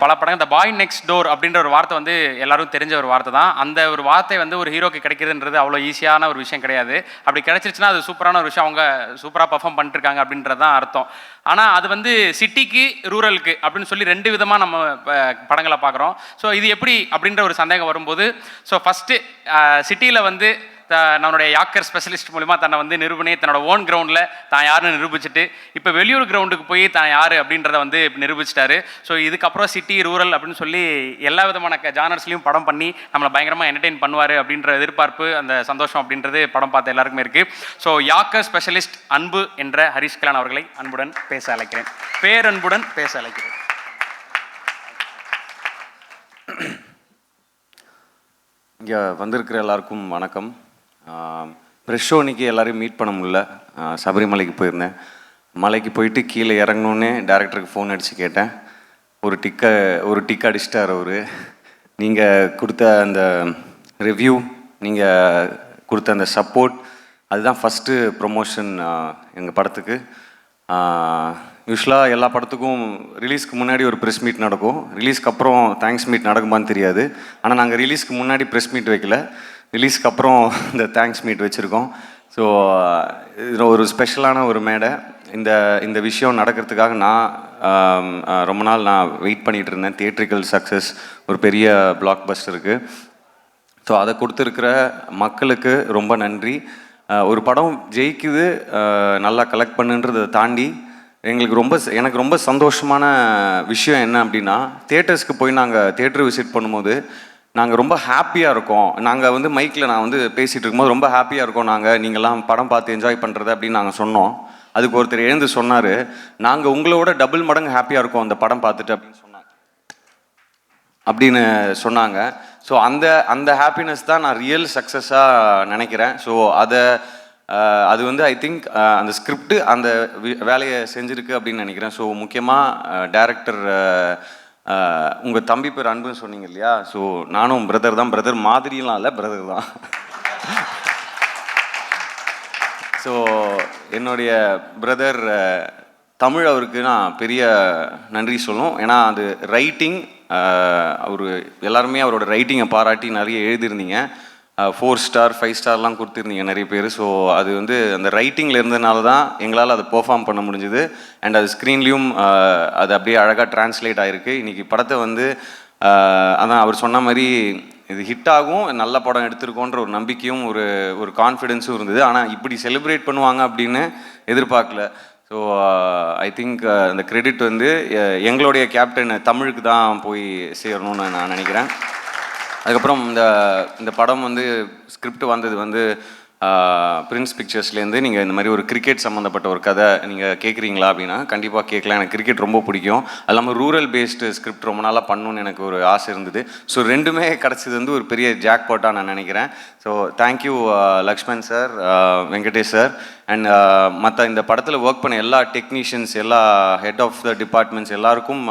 பல படங்கள் இந்த பாய் நெக்ஸ்ட் டோர் அப்படின்ற ஒரு வார்த்தை வந்து எல்லாரும் தெரிஞ்ச ஒரு வார்த்தை தான். அந்த ஒரு வார்த்தை வந்து ஒரு ஹீரோக்கு கிடைக்கிறதுன்றது அவ்வளோ ஈஸியான ஒரு விஷயம் கிடையாது. அப்படி கிடைச்சிருச்சுன்னா அது சூப்பரான ஒரு விஷயம், அவங்க சூப்பராக பர்ஃபார்ம் பண்ணிட்டுருக்காங்க அப்படின்றது தான் அர்த்தம். ஆனால் அது வந்து சிட்டிக்கு ரூரலுக்கு அப்படின்னு சொல்லி ரெண்டு விதமாக நம்ம படங்களை பார்க்குறோம். ஸோ இது எப்படி அப்படின்ற ஒரு சந்தேகம் வரும்போது, ஸோ ஃபஸ்ட்டு சிட்டியில் வந்து நம்மளுடைய யாக்கர் ஸ்பெஷலிஸ்ட் மூலிமா தன்னை வந்து நிரூபணி தன்னோட ஓன் கிரவுண்டில் தான் யாருன்னு நிரூபிச்சுட்டு இப்போ வெளியூர் கிரவுண்டுக்கு போய் தான் யார் அப்படின்றத வந்து நிரூபிச்சிட்டாரு. ஸோ இதுக்கப்புறம் சிட்டி ரூரல் அப்படின்னு சொல்லி எல்லா விதமான ஜானர்ஸ்லையும் படம் பண்ணி நம்மளை பயங்கரமாக என்டர்டெயின் பண்ணுவார் அப்படின்ற எதிர்பார்ப்பு, அந்த சந்தோஷம் அப்படின்றது படம் பார்த்த எல்லாருக்குமே இருக்குது. ஸோ யாக்கர் ஸ்பெஷலிஸ்ட் அன்பு என்ற ஹரிஷ் கலான் அவர்களை அன்புடன் பேச அழைக்கிறேன். பேரன்புடன் பேச அழைக்கிறேன். இங்கே வந்திருக்கிற எல்லாருக்கும் வணக்கம். ப்ரெஷ் ஷோ அன்றைக்கி எல்லோரையும் மீட் பண்ண முடியல. சபரிமலைக்கு போயிருந்தேன். மலைக்கு போயிட்டு கீழே இறங்கினோன்னே டேரக்டருக்கு ஃபோன் அடித்து கேட்டேன். ஒரு டிக் அடிச்சிட்டார் அவர். நீங்கள் கொடுத்த அந்த ரிவ்யூ, நீங்கள் கொடுத்த அந்த சப்போர்ட், அதுதான் ஃபஸ்ட்டு ப்ரொமோஷன் எங்கள் படத்துக்கு. யூஸ்வலாக எல்லா படத்துக்கும் ரிலீஸ்க்கு முன்னாடி ஒரு ப்ரெஸ் மீட் நடக்கும், ரிலீஸ்க்கு அப்புறம் தேங்க்ஸ் மீட் நடக்குமான்னு தெரியாது. ஆனால் நாங்கள் ரிலீஸ்க்கு முன்னாடி ப்ரெஸ் மீட் வைக்கல, ரிலீஸ்க்கு அப்புறம் இந்த தேங்க்ஸ் மீட் வச்சுருக்கோம். ஸோ இது ஒரு ஸ்பெஷலான ஒரு மேடை. இந்த விஷயம் நடக்கிறதுக்காக நான் ரொம்ப நாள் வெயிட் பண்ணிகிட்டு இருந்தேன். தியேட்ரிக்கல் சக்ஸஸ், ஒரு பெரிய பிளாக் பஸ்டருக்கு. ஸோ அதை கொடுத்துருக்கிற மக்களுக்கு ரொம்ப நன்றி. ஒரு படம் ஜெயிக்குது, நல்லா கலெக்ட் பண்ணுன்றதை தாண்டி எனக்கு ரொம்ப சந்தோஷமான விஷயம் என்ன அப்படின்னா, தியேட்டர்ஸ்க்கு போய் நாங்கள் தியேட்டர் விசிட் பண்ணும்போது நாங்கள் ரொம்ப ஹாப்பியாக இருக்கோம். நாங்கள் வந்து மைக்கில் நான் வந்து பேசிகிட்டு இருக்கும்போது ரொம்ப ஹாப்பியாக இருக்கோம், நீங்கள்லாம் படம் பார்த்து என்ஜாய் பண்ணுறது அப்படின்னு நாங்கள் சொன்னோம். அதுக்கு ஒருத்தர் எழுந்து சொன்னார், நாங்கள் உங்களோட டபுள் மடங்கு ஹாப்பியாக இருக்கோம் அந்த படம் பார்த்துட்டு அப்படின்னு சொன்னாங்க. ஸோ அந்த ஹாப்பினஸ் தான் நான் ரியல் சக்ஸஸாக நினைக்கிறேன். ஸோ அது வந்து ஐ திங்க் அந்த ஸ்கிரிப்ட் அந்த வேலையை செஞ்சுருக்கு அப்படின்னு நினைக்கிறேன். ஸோ முக்கியமாக டைரக்டர், உங்கள் தம்பி பேர் அன்புன்னு சொன்னீங்க இல்லையா? ஸோ நானும் பிரதர் தான், பிரதர் மாதிரிலாம் இல்லை, பிரதர் தான். ஸோ என்னுடைய பிரதர் தமிழ், அவருக்கு நான் பெரிய நன்றி சொல்லணும். ஏன்னா அது ரைட்டிங், அவர் எல்லாருமே அவரோட ரைட்டிங்கை பாராட்டி நிறைய எழுதியிருந்தீங்க. 4 ஸ்டார் 5 ஸ்டார்லாம் கொடுத்துருந்தீங்க நிறைய பேர். ஸோ அது வந்து அந்த ரைட்டிங்கில் இருந்ததுனால தான் எங்களால் அதை பெர்ஃபார்ம் பண்ண முடிஞ்சுது. அண்ட் அது ஸ்க்ரீன்லேயும் அது அப்படியே அழகாக ட்ரான்ஸ்லேட் ஆகிருக்கு. இன்றைக்கி படத்தை வந்து அதான் அவர் சொன்ன மாதிரி இது ஹிட் ஆகும், நல்ல படம் எடுத்திருக்கோன்ற ஒரு நம்பிக்கையும் ஒரு கான்ஃபிடென்ஸும் இருந்தது. ஆனால் இப்படி செலிப்ரேட் பண்ணுவாங்க அப்படின்னு எதிர்பார்க்கல. ஸோ ஐ திங்க் அந்த கிரெடிட் வந்து எங்களுடைய கேப்டன் தமிழுக்கு தான் போய் சேரணும்னு நான் நினைக்கிறேன். அதுக்கப்புறம் இந்த படம் வந்து ஸ்கிரிப்ட் வந்தது வந்து பிரின்ஸ் பிக்சர்ஸ்லேருந்து. நீங்கள் இந்த மாதிரி ஒரு கிரிக்கெட் சம்மந்தப்பட்ட ஒரு கதை நீங்கள் கேட்குறீங்களா அப்படின்னா கண்டிப்பாக கேட்கலாம். எனக்கு கிரிக்கெட் ரொம்ப பிடிக்கும். அது இல்லாமல் ரூரல் பேஸ்டு ஸ்கிரிப்ட் ரொம்ப நாளாக பண்ணணுன்னு எனக்கு ஒரு ஆசை இருந்தது. ஸோ ரெண்டுமே கிடச்சது வந்து ஒரு பெரிய ஜாக்பாட்டாக நான் நினைக்கிறேன். So thank you Lakshman sir, Venkatesh sir, and மற்ற இந்த படத்தில் ஒர்க் பண்ண எல்லா டெக்னீஷியன்ஸ், எல்லா ஹெட் ஆஃப் த டிபார்ட்மெண்ட்ஸ் எல்லாருக்கும்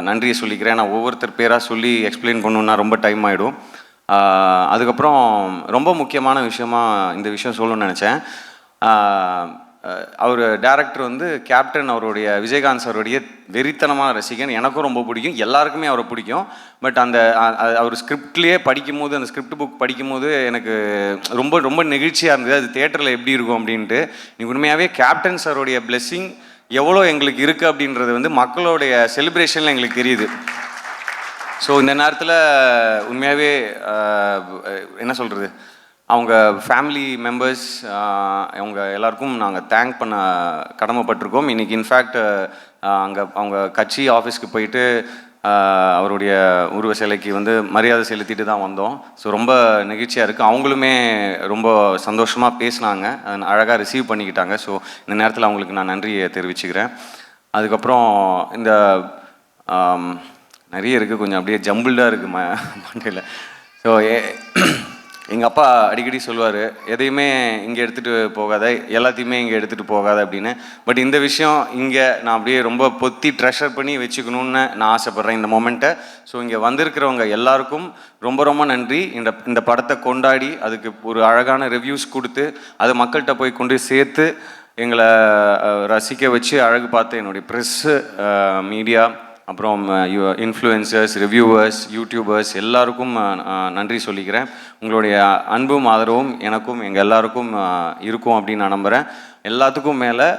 நன்றியை சொல்லிக்கிறேன். நான் ஒவ்வொருத்தர் பேராக சொல்லி எக்ஸ்பிளைன் பண்ணணுன்னா ரொம்ப டைம் ஆகிடும். அதுக்கப்புறம் ரொம்ப முக்கியமான விஷயமாக இந்த விஷயம் சொல்லணும்னு நினச்சேன். அவர் டைரக்டர் வந்து கேப்டன், அவருடைய விஜயகாந்த் சாருடைய வெறித்தனமான ரசிகன். எனக்கும் ரொம்ப பிடிக்கும், எல்லாருக்குமே அவரை பிடிக்கும். பட் அவர் ஸ்கிரிப்ட்லேயே படிக்கும்போது, அந்த ஸ்கிரிப்ட் புக் படிக்கும்போது எனக்கு ரொம்ப ரொம்ப நெகிழ்ச்சியாக இருந்தது. அது தியேட்டரில் எப்படி இருக்கும் அப்படின்ட்டு. நீங்கள் உண்மையாகவே கேப்டன் சாருடைய பிளெஸ்ஸிங் எவ்வளோ எங்களுக்கு இருக்குது அப்படின்றது வந்து மக்களுடைய செலிப்ரேஷனில் எங்களுக்கு தெரியுது. ஸோ இந்த நேரத்தில் உண்மையாகவே என்ன சொல்கிறது, அவங்க ஃபேமிலி மெம்பர்ஸ் அவங்க எல்லாருக்கும் நாங்கள் தேங்க் பண்ண கடமைப்பட்டிருக்கோம். இன்றைக்கி இன்ஃபேக்ட் அவங்க கட்சி ஆஃபீஸ்க்கு போயிட்டு அவருடைய உருவ சிலைக்கு வந்து மரியாதை செலுத்திட்டு தான் வந்தோம். ஸோ ரொம்ப நெகிழ்ச்சியாக இருக்குது. அவங்களுமே ரொம்ப சந்தோஷமாக பேசினாங்க, அழகாக ரிசீவ் பண்ணிக்கிட்டாங்க. ஸோ இந்த நேரத்தில் அவங்களுக்கு நான் நன்றியை தெரிவிச்சுக்கிறேன். அதுக்கப்புறம் இந்த நிறைய இருக்குது, கொஞ்சம் அப்படியே ஜம்பிள்டாக இருக்குது மண்டையில். ஸோ எங்கள் அப்பா அடிக்கடி சொல்லுவார், எதையுமே இங்கே எடுத்துகிட்டு போகாத, எல்லாத்தையுமே இங்கே எடுத்துகிட்டு போகாத அப்படின்னு. பட் இந்த விஷயம் இங்கே நான் அப்படியே ரொம்ப பொத்தி ட்ரெஷர் பண்ணி வச்சுக்கணுன்னு நான் ஆசைப்பட்றேன் இந்த மொமெண்ட்டை. ஸோ இங்கே வந்திருக்கிறவங்க எல்லாருக்கும் ரொம்ப ரொம்ப நன்றி. இந்த படத்தை கொண்டாடி அதுக்கு ஒரு அழகான ரிவ்யூஸ் கொடுத்து அது மக்கள்கிட்ட போய் கொண்டு சேர்த்து எங்களை ரசிக்க வச்சு அழகு பார்த்து என்னுடைய ப்ரெஸ்ஸு, மீடியா, அப்புறம் இன்ஃப்ளூயன்சர்ஸ், ரிவ்யூவர்ஸ், யூடியூபர்ஸ் எல்லாருக்கும் நன்றி சொல்லிக்கிறேன். உங்களுடைய அன்பும் ஆதரவும் எனக்கும் எங்கள் எல்லாருக்கும் இருக்கும் அப்படின்னு நான் நம்புகிறேன். எல்லாத்துக்கும் மேலே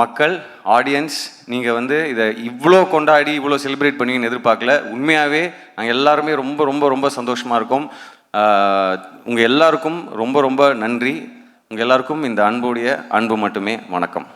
மக்கள், ஆடியன்ஸ், நீங்கள் வந்து இதை இவ்வளோ கொண்டாடி இவ்வளோ செலிப்ரேட் பண்ணுவீங்கன்னு எதிர்பார்க்கல. உண்மையாகவே நாங்கள் எல்லாருமே ரொம்ப ரொம்ப ரொம்ப சந்தோஷமாக இருக்கோம். உங்கள் எல்லாருக்கும் ரொம்ப ரொம்ப நன்றி. உங்கள் எல்லாருக்கும் இந்த அன்புடைய அன்பு மட்டுமே. வணக்கம்.